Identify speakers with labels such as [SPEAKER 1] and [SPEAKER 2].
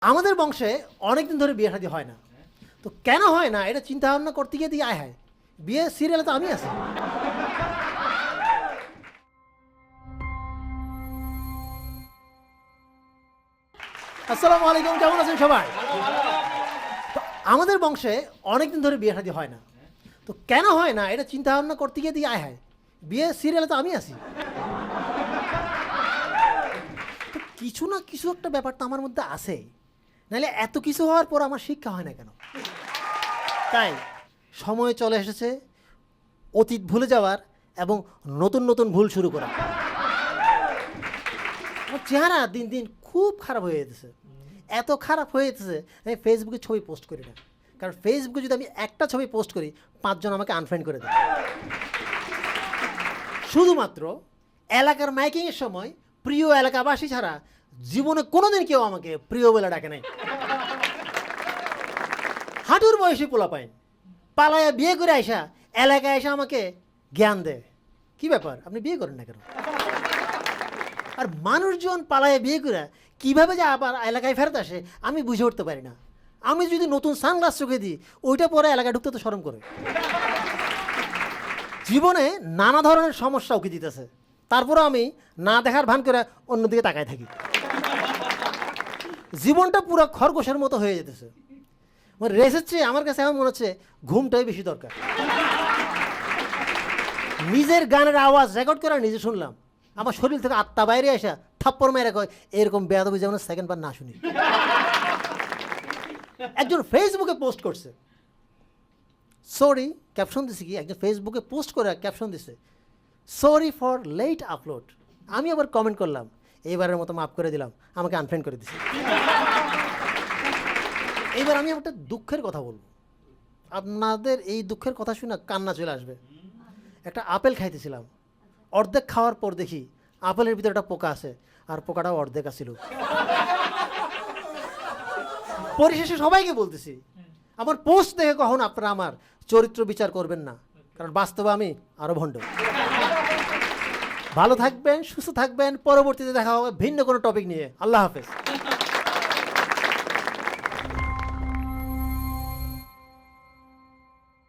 [SPEAKER 1] আমাদের বংশে অনেকদিন ধরে বিয়ে শাদী হয় না, তো কেন হয় না এটা চিন্তা ভাবনা করতে গিয়ে দিয়ে আয় বিয়ে সিরিয়ালে তো আমি আছি। আসসালামু আলাইকুম, কেমন আছেন সবাই? তো আমাদের বংশে অনেকদিন ধরে বিয়ে শাদী হয় না, তো কেন হয় না এটা চিন্তা ভাবনা করতে গিয়ে দিয়ে আয় বিয়ে সিরিয়ালে তো আমি আছি। তো কিছু না কিছু একটা ব্যাপার তো আমার মধ্যে আছে, নাহলে এত কিছু হওয়ার পর আমার শিক্ষা হয় না কেন? তাই সময় চলে এসেছে অতীত ভুলে যাওয়ার এবং নতুন নতুন ভুল শুরু করা। আমার চেহারা দিন দিন খুব খারাপ হয়ে যেতেছে, এত খারাপ হয়ে যেতেছে আমি ফেসবুকে ছবি পোস্ট করি না, কারণ ফেসবুকে যদি আমি একটা ছবি পোস্ট করি 5 জন আমাকে আনফ্রেন্ড করে দেয়। শুধুমাত্র এলাকার মাইকিংয়ের সময় প্রিয় এলাকাবাসী ছাড়া জীবনে কোনোদিন কেউ আমাকে প্রিয় বলে ডাকে নাই। হাঁটুর বয়সী পোলা পাইন পালায়া বিয়ে করে আইসা এলাকায় এসে আমাকে জ্ঞান দেয়, কি ব্যাপার আপনি বিয়ে করেন না কেন? আর মানুষজন পালায়া বিয়ে করে কীভাবে যে আবার এলাকায় ফেরত আসে আমি বুঝে উঠতে পারি না। আমি যদি নতুন সানগ্লাস চোখে দিই ওইটা পরে এলাকায় ঢুকতে তো শরম করে। জীবনে নানা ধরনের সমস্যা উকি দিতেছে, তারপরে আমি না দেখার ভান করে অন্যদিকে তাকায় থাকি। জীবনটা পুরো খরগোশের মতো হয়ে যেতেছে। রেসের চেয়ে আমার কাছে এখন মনে হচ্ছে ঘুমটাই বেশি দরকার। নিজের গানের আওয়াজ রেকর্ড করে নিজে শুনলাম, আমার শরীর থেকে আত্মা বাইরে আসা থাপ্পড় মেরে কয় এরকম বেয়াদবি যেমন সেকেন্ড বার না শুনি। একজন ফেসবুকে পোস্ট করছে, সরি ক্যাপশন দিছে কি, একজন ফেসবুকে পোস্ট করে ক্যাপশন দিছে সরি ফর লেট আপলোড। আমি আবার কমেন্ট করলাম এইবারের মতো মাফ করে দিলাম, আমাকে আনফ্রেন্ড করে দিছে। এইবার আমি একটা দুঃখের কথা বলবো, আপনাদের এই দুঃখের কথা শুনে কান্না চলে আসবে। একটা আপেল খাইতেছিলাম, অর্ধেক খাওয়ার পর দেখি আপেলের ভিতরে একটা পোকা আছে, আর পোকাটাও অর্ধেক আছিল। পরিশেষে সবাইকে বলতেছি আমার পোস্ট দেখে কখন আপনারা আমার চরিত্র বিচার করবেন না, কারণ বাস্তবে আমি আরো ভণ্ড। ভালো থাকবেন, সুস্থ থাকবেন, পরবর্তীতে দেখা হবে ভিন্ন কোনো টপিক নিয়ে। আল্লাহ হাফেজ।